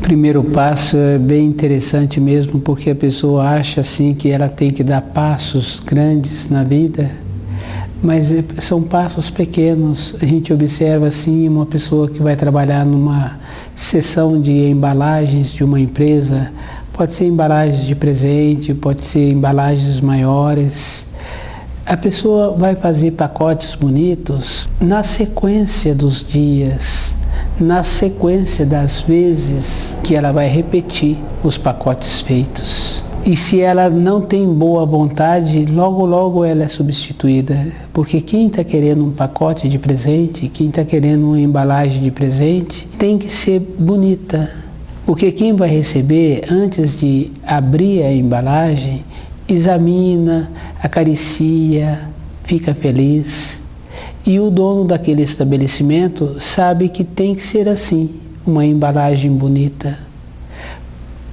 Primeiro passo é bem interessante mesmo, porque a pessoa acha assim que ela tem que dar passos grandes na vida, mas são passos pequenos. A gente observa assim uma pessoa que vai trabalhar numa seção de embalagens de uma empresa, pode ser embalagens de presente, pode ser embalagens maiores. A pessoa vai fazer pacotes bonitos na sequência dos dias, na sequência das vezes que ela vai repetir os pacotes feitos. E se ela não tem boa vontade, logo logo ela é substituída. Porque quem está querendo um pacote de presente, quem está querendo uma embalagem de presente, tem que ser bonita. Porque quem vai receber, antes de abrir a embalagem, examina, acaricia, fica feliz. E o dono daquele estabelecimento sabe que tem que ser assim, uma embalagem bonita.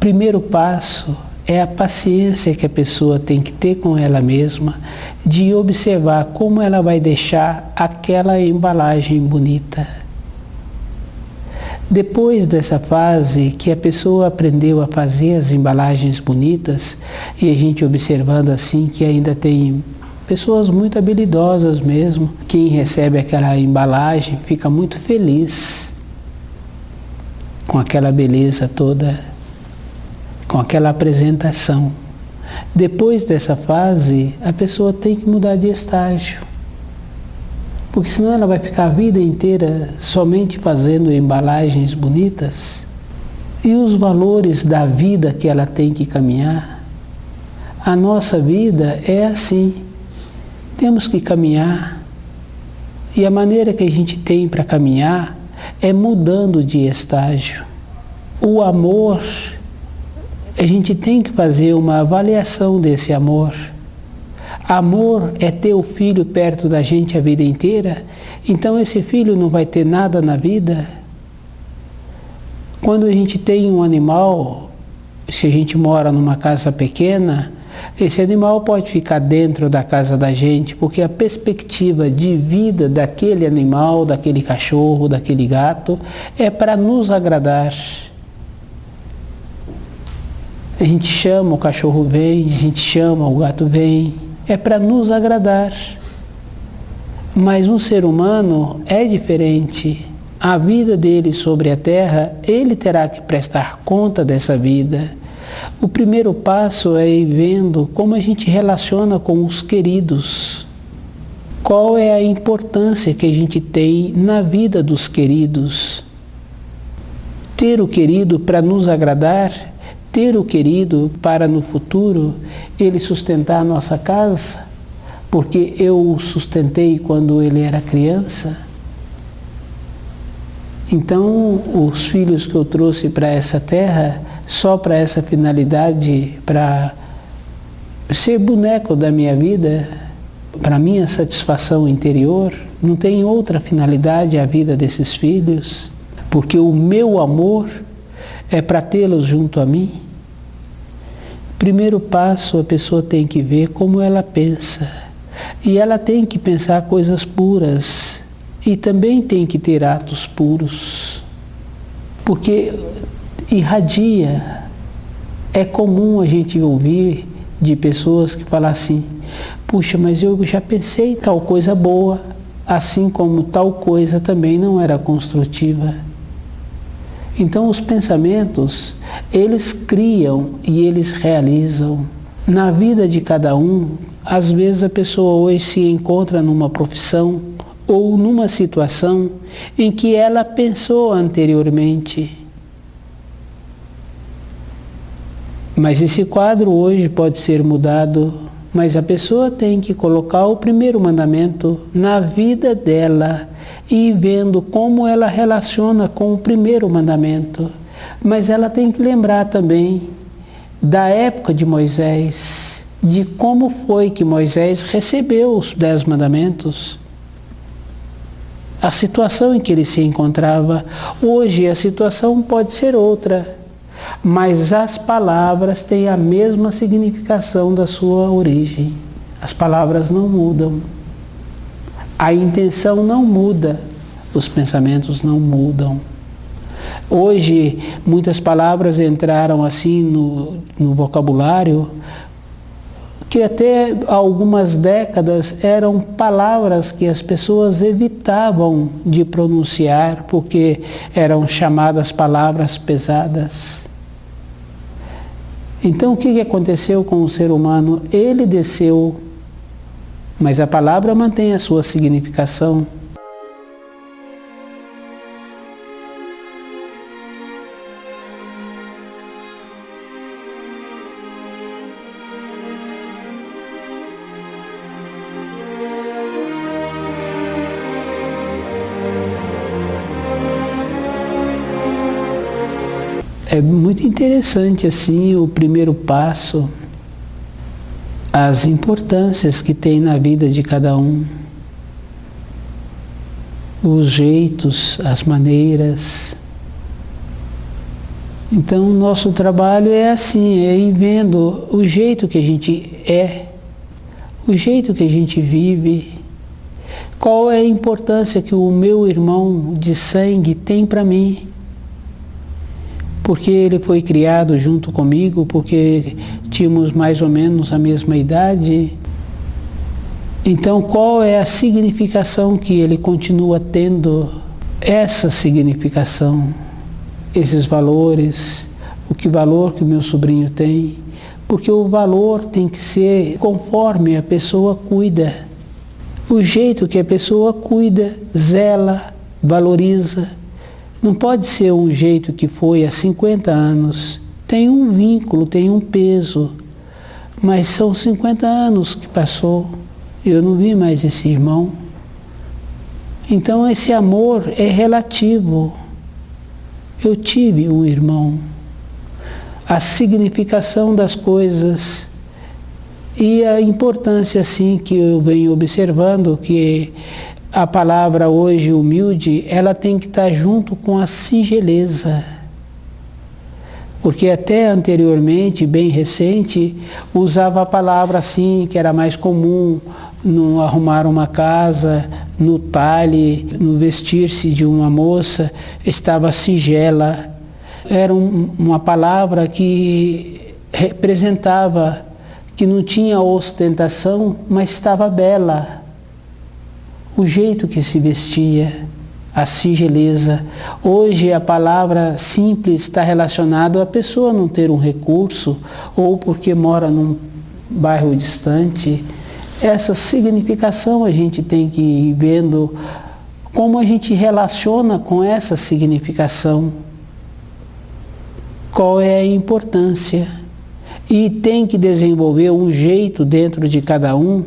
Primeiro passo é a paciência que a pessoa tem que ter com ela mesma, de observar como ela vai deixar aquela embalagem bonita. Depois dessa fase que a pessoa aprendeu a fazer as embalagens bonitas, e a gente observando assim que ainda tem pessoas muito habilidosas mesmo, quem recebe aquela embalagem fica muito feliz com aquela beleza toda, com aquela apresentação. Depois dessa fase, a pessoa tem que mudar de estágio, porque senão ela vai ficar a vida inteira somente fazendo embalagens bonitas. E os valores da vida que ela tem que caminhar, a nossa vida é assim. Temos que caminhar, e a maneira que a gente tem para caminhar é mudando de estágio. O amor, a gente tem que fazer uma avaliação desse amor. Amor é ter o filho perto da gente a vida inteira, então esse filho não vai ter nada na vida. Quando a gente tem um animal, se a gente mora numa casa pequena, esse animal pode ficar dentro da casa da gente, porque a perspectiva de vida daquele animal, daquele cachorro, daquele gato, é para nos agradar. A gente chama, o cachorro vem, a gente chama, o gato vem, é para nos agradar. Mas um ser humano é diferente. A vida dele sobre a terra, ele terá que prestar conta dessa vida. O primeiro passo é ir vendo como a gente relaciona com os queridos. Qual é a importância que a gente tem na vida dos queridos. Ter o querido para nos agradar, ter o querido para no futuro ele sustentar a nossa casa, porque eu o sustentei quando ele era criança. Então, os filhos que eu trouxe para essa terra, só para essa finalidade, para ser boneco da minha vida, para minha satisfação interior, não tem outra finalidade a vida desses filhos, porque o meu amor é para tê-los junto a mim. Primeiro passo, a pessoa tem que ver como ela pensa, e ela tem que pensar coisas puras, e também tem que ter atos puros, porque irradia. É comum a gente ouvir de pessoas que falam assim: puxa, mas eu já pensei tal coisa boa, assim como tal coisa também não era construtiva. Então os pensamentos, eles criam e eles realizam. Na vida de cada um, às vezes a pessoa hoje se encontra numa profissão ou numa situação em que ela pensou anteriormente. Mas esse quadro hoje pode ser mudado, mas a pessoa tem que colocar o primeiro mandamento na vida dela e ir vendo como ela relaciona com o primeiro mandamento. Mas ela tem que lembrar também da época de Moisés, de como foi que Moisés recebeu os 10 mandamentos. A situação em que ele se encontrava. Hoje a situação pode ser outra, mas as palavras têm a mesma significação da sua origem. As palavras não mudam. A intenção não muda, os pensamentos não mudam. Hoje, muitas palavras entraram assim no vocabulário, que até há algumas décadas eram palavras que as pessoas evitavam de pronunciar, porque eram chamadas palavras pesadas. Então, o que aconteceu com o ser humano? Ele desceu, mas a palavra mantém a sua significação. É muito interessante assim o primeiro passo, as importâncias que tem na vida de cada um, os jeitos, as maneiras. Então, nosso trabalho é assim, é ir vendo o jeito que a gente é, o jeito que a gente vive, qual é a importância que o meu irmão de sangue tem para mim. Porque ele foi criado junto comigo, porque tínhamos mais ou menos a mesma idade. Então, qual é a significação que ele continua tendo? Essa significação, esses valores, o valor que o meu sobrinho tem, porque o valor tem que ser conforme a pessoa cuida. O jeito que a pessoa cuida, zela, valoriza. Não pode ser um jeito que foi há 50 anos. Tem um vínculo, tem um peso. Mas são 50 anos que passou. Eu não vi mais esse irmão. Então esse amor é relativo. Eu tive um irmão. A significação das coisas e a importância assim que eu venho observando, que a palavra hoje, humilde, ela tem que estar junto com a singeleza. Porque até anteriormente, bem recente, usava a palavra assim, que era mais comum no arrumar uma casa, no talhe, no vestir-se de uma moça, estava singela. Era uma palavra que representava que não tinha ostentação, mas estava bela. O jeito que se vestia, a singeleza. Hoje a palavra simples está relacionada a pessoa não ter um recurso ou porque mora num bairro distante. Essa significação a gente tem que ir vendo como a gente relaciona com essa significação. Qual é a importância? E tem que desenvolver um jeito dentro de cada um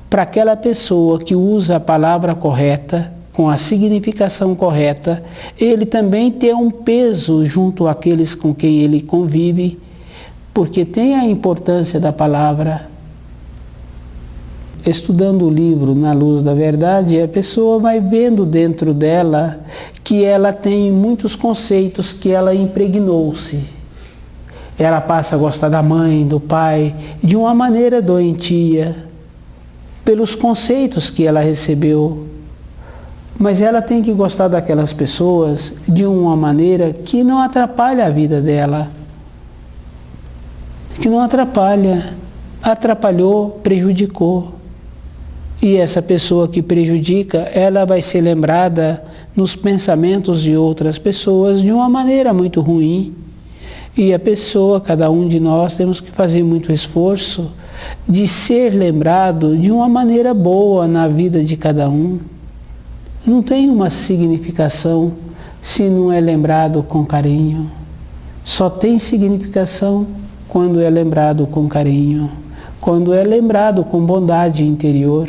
para aquela pessoa que usa a palavra correta, com a significação correta, ele também ter um peso junto àqueles com quem ele convive, porque tem a importância da palavra. Estudando o livro Na Luz da Verdade, a pessoa vai vendo dentro dela que ela tem muitos conceitos que ela impregnou-se. Ela passa a gostar da mãe, do pai, de uma maneira doentia, pelos conceitos que ela recebeu. Mas ela tem que gostar daquelas pessoas de uma maneira que não atrapalha a vida dela. Que não atrapalha. Atrapalhou, prejudicou. E essa pessoa que prejudica, ela vai ser lembrada nos pensamentos de outras pessoas de uma maneira muito ruim. E a pessoa, cada um de nós, temos que fazer muito esforço de ser lembrado de uma maneira boa na vida de cada um. Não tem uma significação se não é lembrado com carinho. Só tem significação quando é lembrado com carinho, quando é lembrado com bondade interior.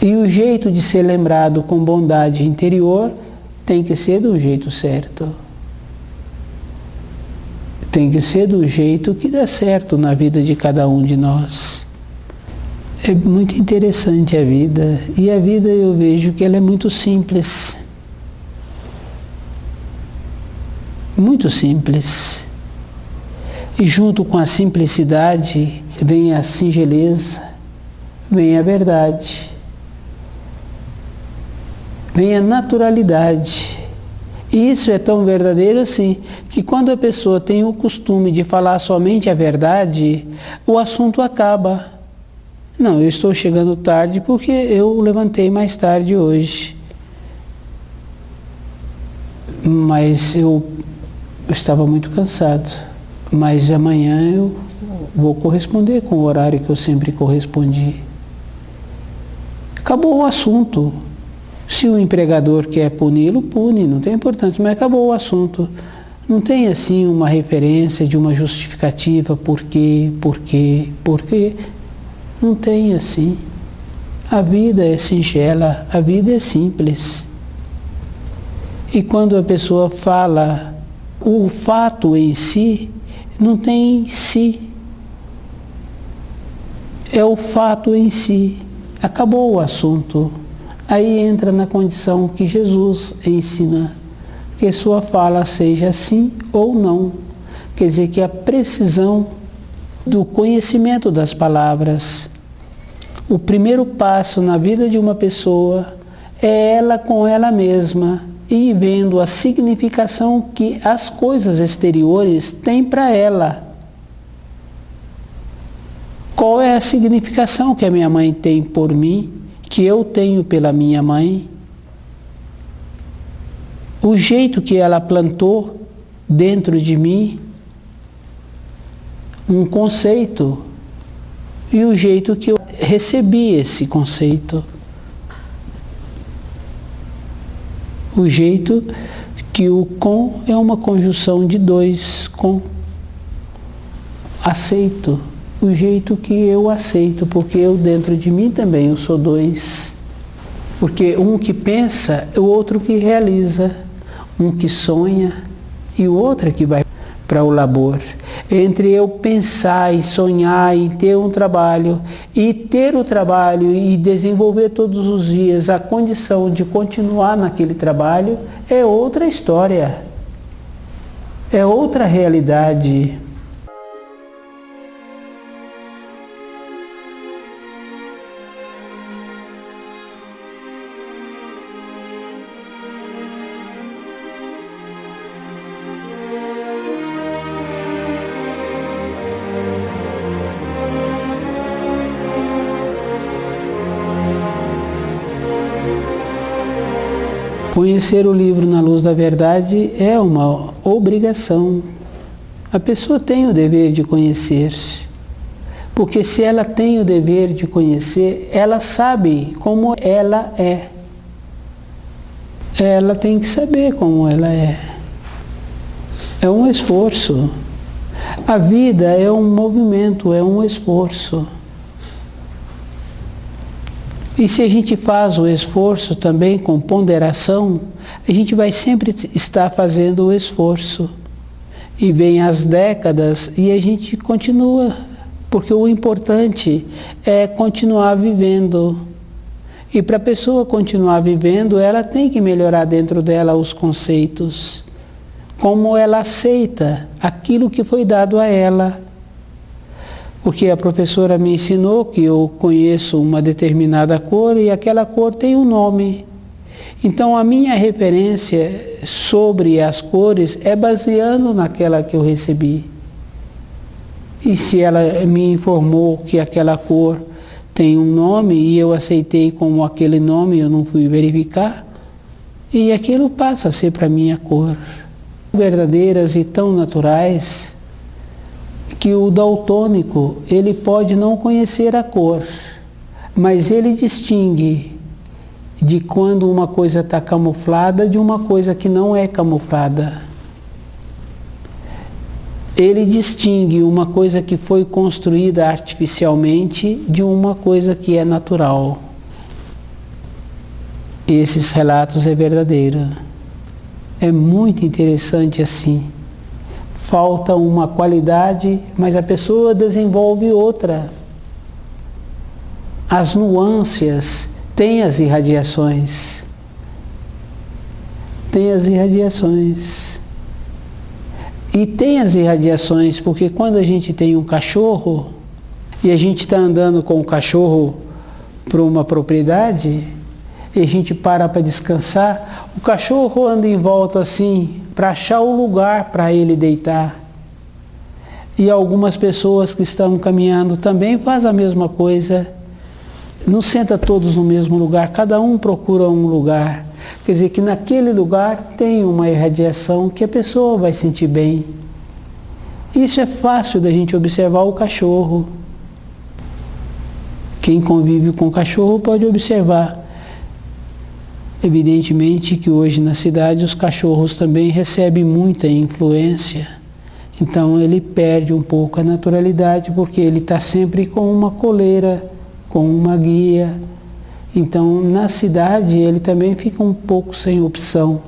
E o jeito de ser lembrado com bondade interior tem que ser do jeito certo. Tem que ser do jeito que dá certo na vida de cada um de nós. É muito interessante a vida. E a vida eu vejo que ela é muito simples. Muito simples. E junto com a simplicidade vem a singeleza, vem a verdade, vem a naturalidade. E isso é tão verdadeiro assim, que quando a pessoa tem o costume de falar somente a verdade, o assunto acaba. Não, eu estou chegando tarde porque eu levantei mais tarde hoje. Mas eu estava muito cansado. Mas amanhã eu vou corresponder com o horário que eu sempre correspondi. Acabou o assunto. Se o empregador quer puni-lo, pune, não tem importância, mas acabou o assunto. Não tem assim uma referência de uma justificativa, por quê. Não tem assim. A vida é singela, a vida é simples. E quando a pessoa fala o fato em si, não tem si. É o fato em si. Acabou o assunto. Aí entra na condição que Jesus ensina, que sua fala seja sim ou não. Quer dizer, que a precisão do conhecimento das palavras. O primeiro passo na vida de uma pessoa é ela com ela mesma e vendo a significação que as coisas exteriores têm para ela. Qual é a significação que a minha mãe tem por mim, que eu tenho pela minha mãe? O jeito que ela plantou dentro de mim, um conceito, e o jeito que eu recebi esse conceito. O jeito que o com é uma conjunção de dois, com. Aceito. O jeito que eu aceito, porque eu dentro de mim também eu sou dois. Porque um que pensa, o outro que realiza. Um que sonha e o outro é que vai para o labor. Entre eu pensar e sonhar em ter um trabalho e ter o trabalho e desenvolver todos os dias a condição de continuar naquele trabalho, é outra história. É outra realidade. Conhecer o livro na luz da verdade é uma obrigação. A pessoa tem o dever de conhecer, porque se ela tem o dever de conhecer, ela sabe como ela é. Ela tem que saber como ela é. É um esforço. A vida é um movimento, é um esforço. E se a gente faz o esforço também com ponderação, a gente vai sempre estar fazendo o esforço. E vem as décadas e a gente continua, porque o importante é continuar vivendo. E para a pessoa continuar vivendo, ela tem que melhorar dentro dela os conceitos. Como ela aceita aquilo que foi dado a ela. Porque a professora me ensinou que eu conheço uma determinada cor e aquela cor tem um nome. Então a minha referência sobre as cores é baseando naquela que eu recebi. E se ela me informou que aquela cor tem um nome e eu aceitei como aquele nome, eu não fui verificar, e aquilo passa a ser para mim a cor. Verdadeiras e tão naturais, que o daltônico, ele pode não conhecer a cor, mas ele distingue de quando uma coisa está camuflada de uma coisa que não é camuflada. Ele distingue uma coisa que foi construída artificialmente de uma coisa que é natural. Esses relatos é verdadeiro. É muito interessante assim. Falta uma qualidade, mas a pessoa desenvolve outra. As nuances têm as irradiações. Tem as irradiações. E tem as irradiações, porque quando a gente tem um cachorro, e a gente está andando com o cachorro para uma propriedade, e a gente para descansar, o cachorro anda em volta assim, para achar o lugar para ele deitar. E algumas pessoas que estão caminhando também fazem a mesma coisa. Não senta todos no mesmo lugar, cada um procura um lugar. Quer dizer que naquele lugar tem uma irradiação que a pessoa vai sentir bem. Isso é fácil da gente observar o cachorro. Quem convive com o cachorro pode observar. Evidentemente que hoje na cidade os cachorros também recebem muita influência. Então ele perde um pouco a naturalidade porque ele está sempre com uma coleira, com uma guia. Então na cidade ele também fica um pouco sem opção.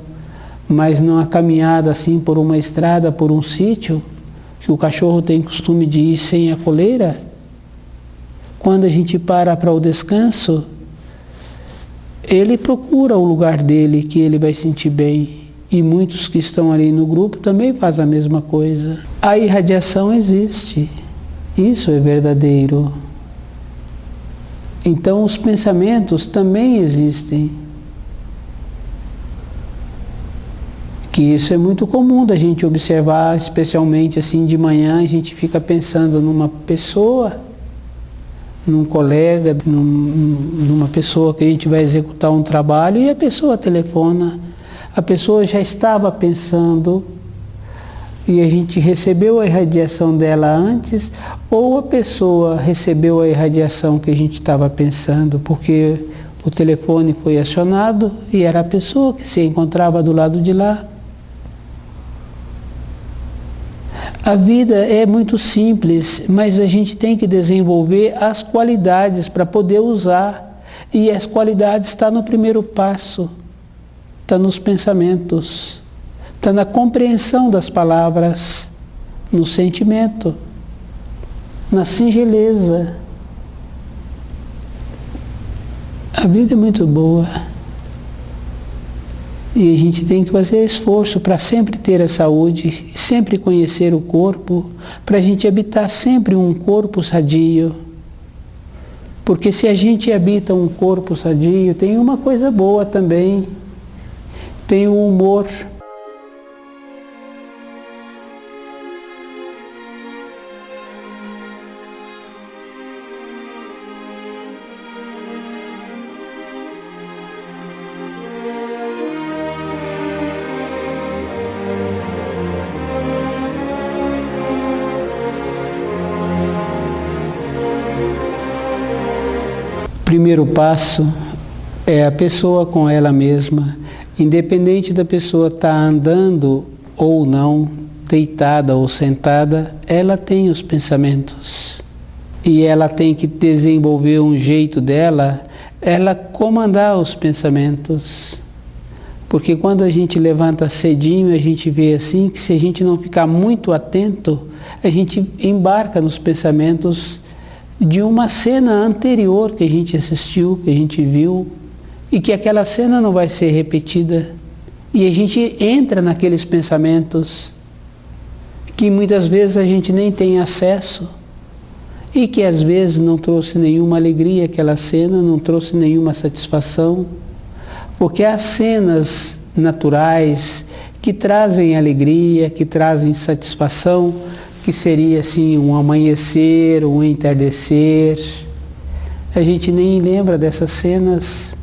Mas numa caminhada assim por uma estrada, por um sítio, que o cachorro tem costume de ir sem a coleira, quando a gente para o descanso, ele procura o lugar dele que ele vai sentir bem. E muitos que estão ali no grupo também fazem a mesma coisa. A irradiação existe. Isso é verdadeiro. Então os pensamentos também existem. Que isso é muito comum da gente observar, especialmente assim de manhã, a gente fica pensando numa pessoa, num colega, numa pessoa que a gente vai executar um trabalho e a pessoa telefona. A pessoa já estava pensando e a gente recebeu a irradiação dela antes, ou a pessoa recebeu a irradiação que a gente estava pensando, porque o telefone foi acionado e era a pessoa que se encontrava do lado de lá. A vida é muito simples, mas a gente tem que desenvolver as qualidades para poder usar. E as qualidades estão no primeiro passo. Está nos pensamentos, está na compreensão das palavras, no sentimento, na singeleza. A vida é muito boa e a gente tem que fazer esforço para sempre ter a saúde, sempre conhecer o corpo, para a gente habitar sempre um corpo sadio. Porque se a gente habita um corpo sadio, tem uma coisa boa também. Tem o humor. Primeiro passo é a pessoa com ela mesma. Independente da pessoa estar andando ou não, deitada ou sentada, ela tem os pensamentos. E ela tem que desenvolver um jeito dela, ela comandar os pensamentos. Porque quando a gente levanta cedinho, a gente vê assim que se a gente não ficar muito atento, a gente embarca nos pensamentos de uma cena anterior que a gente assistiu, que a gente viu, e que aquela cena não vai ser repetida. E a gente entra naqueles pensamentos que muitas vezes a gente nem tem acesso e que às vezes não trouxe nenhuma alegria aquela cena, não trouxe nenhuma satisfação, porque há cenas naturais que trazem alegria, que trazem satisfação, que seria assim um amanhecer, um entardecer. A gente nem lembra dessas cenas,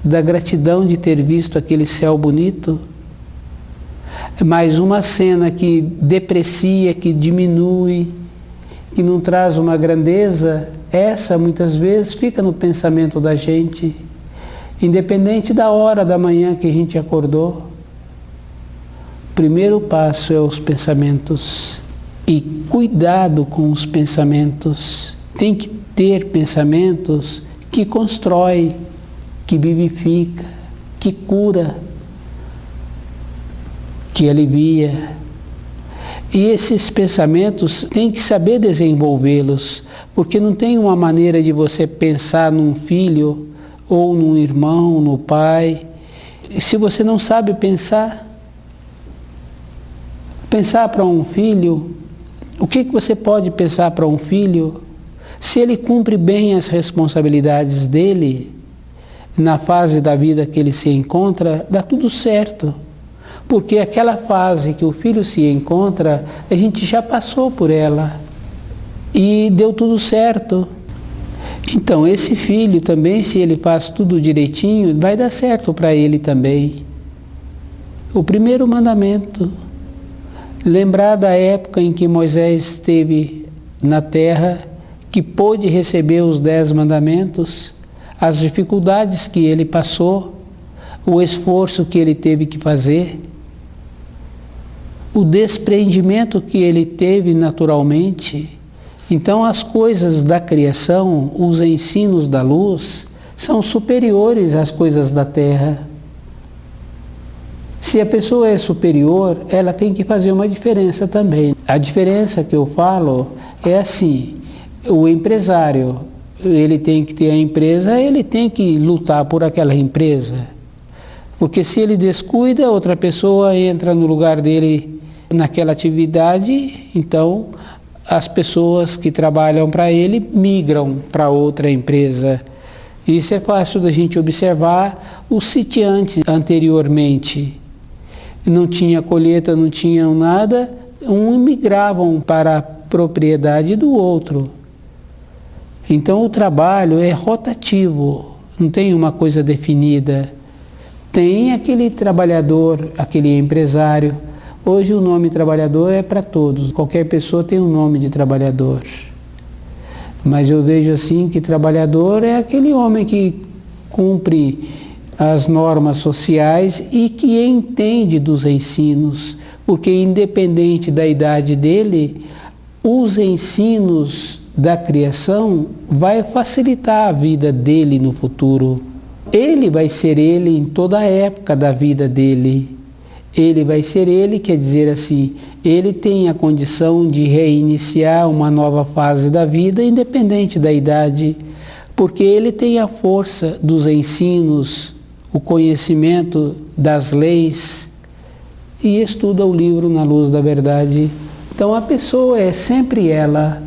da gratidão de ter visto aquele céu bonito, mas uma cena que deprecia, que diminui, que não traz uma grandeza, essa muitas vezes fica no pensamento da gente, independente da hora da manhã que a gente acordou. O primeiro passo é os pensamentos, e cuidado com os pensamentos. Tem que ter pensamentos que constroem, que vivifica, que cura, que alivia. E esses pensamentos tem que saber desenvolvê-los, porque não tem uma maneira de você pensar num filho, ou num irmão, no pai, se você não sabe pensar para um filho, o que você pode pensar para um filho? Se ele cumpre bem as responsabilidades dele, na fase da vida que ele se encontra, dá tudo certo. Porque aquela fase que o filho se encontra, a gente já passou por ela e deu tudo certo. Então, esse filho também, se ele faz tudo direitinho, vai dar certo para ele também. O primeiro mandamento, lembrar da época em que Moisés esteve na terra, que pôde receber os 10 mandamentos, as dificuldades que ele passou, o esforço que ele teve que fazer, o desprendimento que ele teve naturalmente. Então, as coisas da criação, os ensinos da luz, são superiores às coisas da terra. Se a pessoa é superior, ela tem que fazer uma diferença também. A diferença que eu falo é assim: o empresário, ele tem que ter a empresa, ele tem que lutar por aquela empresa. Porque se ele descuida, outra pessoa entra no lugar dele naquela atividade, então as pessoas que trabalham para ele migram para outra empresa. Isso é fácil da gente observar. Os sitiantes anteriormente não tinha colheita, não tinham nada, migravam para a propriedade do outro. Então o trabalho é rotativo, não tem uma coisa definida. Tem aquele trabalhador, aquele empresário. Hoje o nome trabalhador é para todos, qualquer pessoa tem um nome de trabalhador. Mas eu vejo assim que trabalhador é aquele homem que cumpre as normas sociais e que entende dos ensinos, porque independente da idade dele, os ensinos da criação vai facilitar a vida dele no futuro. Ele vai ser ele em toda a época da vida dele. Ele vai ser ele, quer dizer assim, ele tem a condição de reiniciar uma nova fase da vida, independente da idade, porque ele tem a força dos ensinos, o conhecimento das leis e estuda o livro na luz da verdade. Então a pessoa é sempre ela.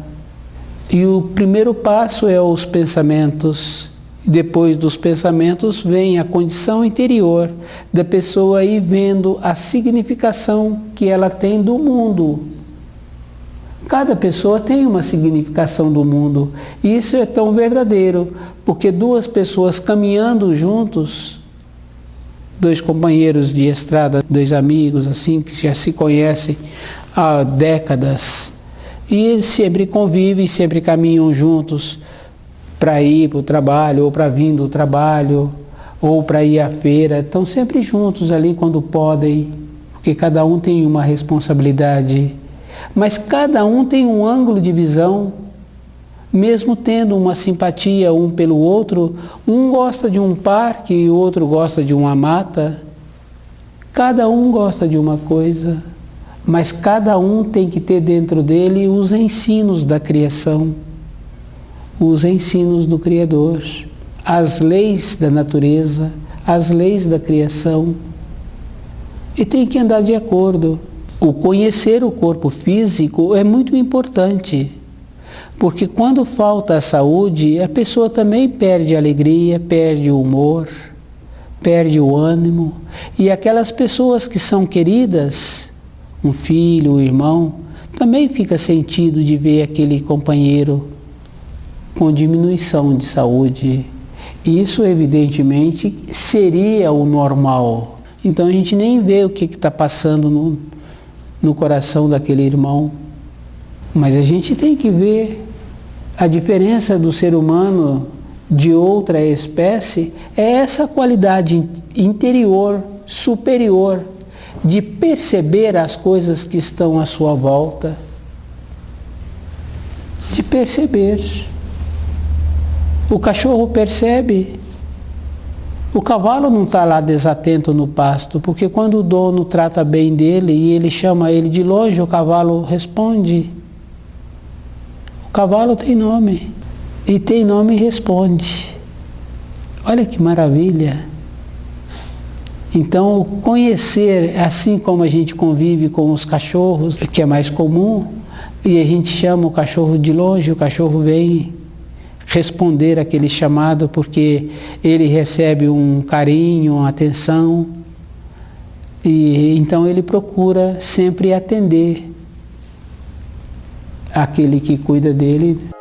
E o primeiro passo é os pensamentos. Depois dos pensamentos vem a condição interior da pessoa ir vendo a significação que ela tem do mundo. Cada pessoa tem uma significação do mundo. E isso é tão verdadeiro, porque duas pessoas caminhando juntos, dois companheiros de estrada, dois amigos assim, que já se conhecem há décadas, e eles sempre convivem, sempre caminham juntos, para ir para o trabalho, ou para vir do trabalho, ou para ir à feira, estão sempre juntos ali quando podem, porque cada um tem uma responsabilidade, mas cada um tem um ângulo de visão, mesmo tendo uma simpatia um pelo outro, um gosta de um parque e o outro gosta de uma mata, cada um gosta de uma coisa, mas cada um tem que ter dentro dele os ensinos da criação, os ensinos do Criador, as leis da natureza, as leis da criação, e tem que andar de acordo. O conhecer o corpo físico é muito importante, porque quando falta a saúde, a pessoa também perde a alegria, perde o humor, perde o ânimo, e aquelas pessoas que são queridas, um filho, um irmão, também fica sentido de ver aquele companheiro com diminuição de saúde. Isso, evidentemente, seria o normal. Então a gente nem vê o que está passando no coração daquele irmão. Mas a gente tem que ver a diferença do ser humano de outra espécie, é essa qualidade interior, superior, de perceber as coisas que estão à sua volta. De perceber. O cachorro percebe. O cavalo não está lá desatento no pasto, porque quando o dono trata bem dele e ele chama ele de longe, o cavalo responde. O cavalo tem nome. E tem nome e responde. Olha que maravilha. Então, conhecer, assim como a gente convive com os cachorros, que é mais comum, e a gente chama o cachorro de longe, o cachorro vem, responder aquele chamado, porque ele recebe um carinho, uma atenção, e então ele procura sempre atender aquele que cuida dele.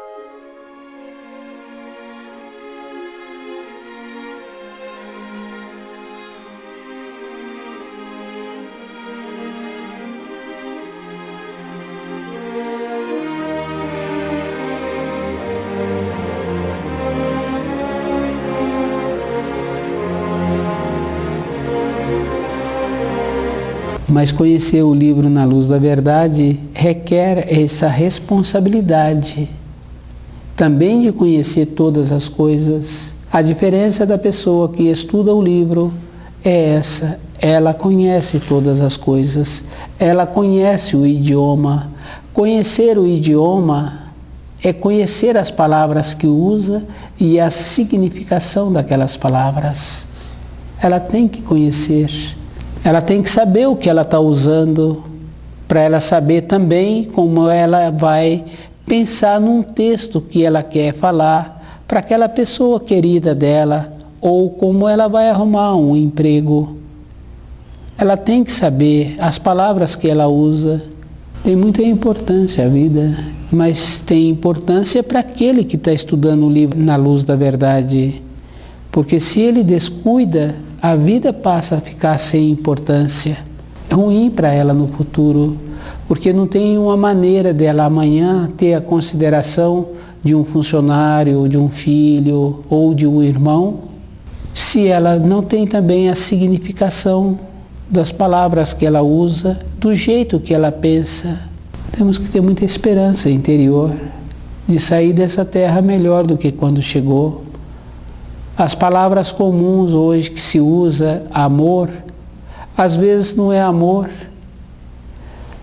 Mas conhecer o livro Na Luz da Verdade requer essa responsabilidade também de conhecer todas as coisas. A diferença da pessoa que estuda o livro é essa: ela conhece todas as coisas, ela conhece o idioma. Conhecer o idioma é conhecer as palavras que usa e a significação daquelas palavras. Ela tem que conhecer. Ela tem que saber o que ela está usando, para ela saber também como ela vai pensar num texto que ela quer falar para aquela pessoa querida dela, ou como ela vai arrumar um emprego. Ela tem que saber as palavras que ela usa. Tem muita importância a vida, mas tem importância para aquele que está estudando o livro Na Luz da Verdade. Porque se ele descuida, a vida passa a ficar sem importância. É ruim para ela no futuro, porque não tem uma maneira dela amanhã ter a consideração de um funcionário, de um filho ou de um irmão, se ela não tem também a significação das palavras que ela usa, do jeito que ela pensa. Temos que ter muita esperança interior de sair dessa terra melhor do que quando chegou. As palavras comuns hoje que se usa, amor, às vezes não é amor.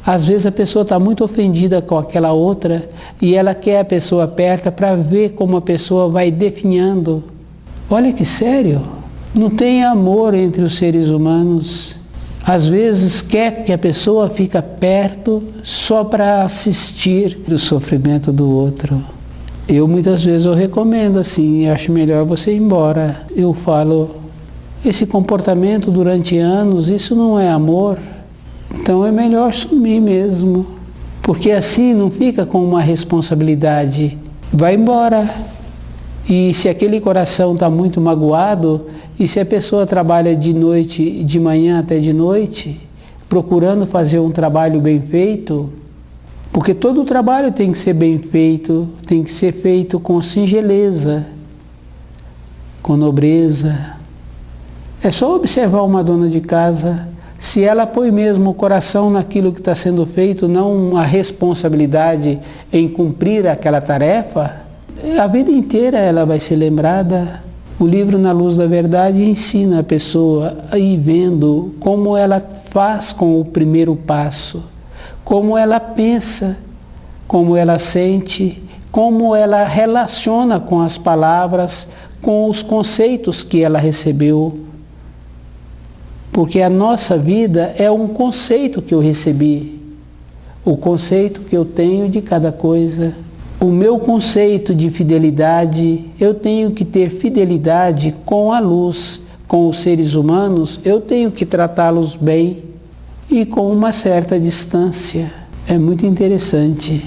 Às vezes a pessoa está muito ofendida com aquela outra e ela quer a pessoa perto para ver como a pessoa vai definhando. Olha que sério, não tem amor entre os seres humanos. Às vezes quer que a pessoa fique perto só para assistir o sofrimento do outro. Muitas vezes eu recomendo assim, acho melhor você ir embora. Eu falo, esse comportamento durante anos, isso não é amor, então é melhor sumir mesmo, porque assim não fica com uma responsabilidade. Vai embora. E se aquele coração está muito magoado, e se a pessoa trabalha de noite, de manhã até de noite, procurando fazer um trabalho bem feito, porque todo o trabalho tem que ser bem feito, tem que ser feito com singeleza, com nobreza. É só observar uma dona de casa, se ela põe mesmo o coração naquilo que está sendo feito, não a responsabilidade em cumprir aquela tarefa, a vida inteira ela vai ser lembrada. O livro Na Luz da Verdade ensina a pessoa a ir vendo como ela faz com o primeiro passo, como ela pensa, como ela sente, como ela relaciona com as palavras, com os conceitos que ela recebeu. Porque a nossa vida é um conceito que eu recebi, o conceito que eu tenho de cada coisa. O meu conceito de fidelidade, eu tenho que ter fidelidade com a luz, com os seres humanos, eu tenho que tratá-los bem e com uma certa distância. É muito interessante.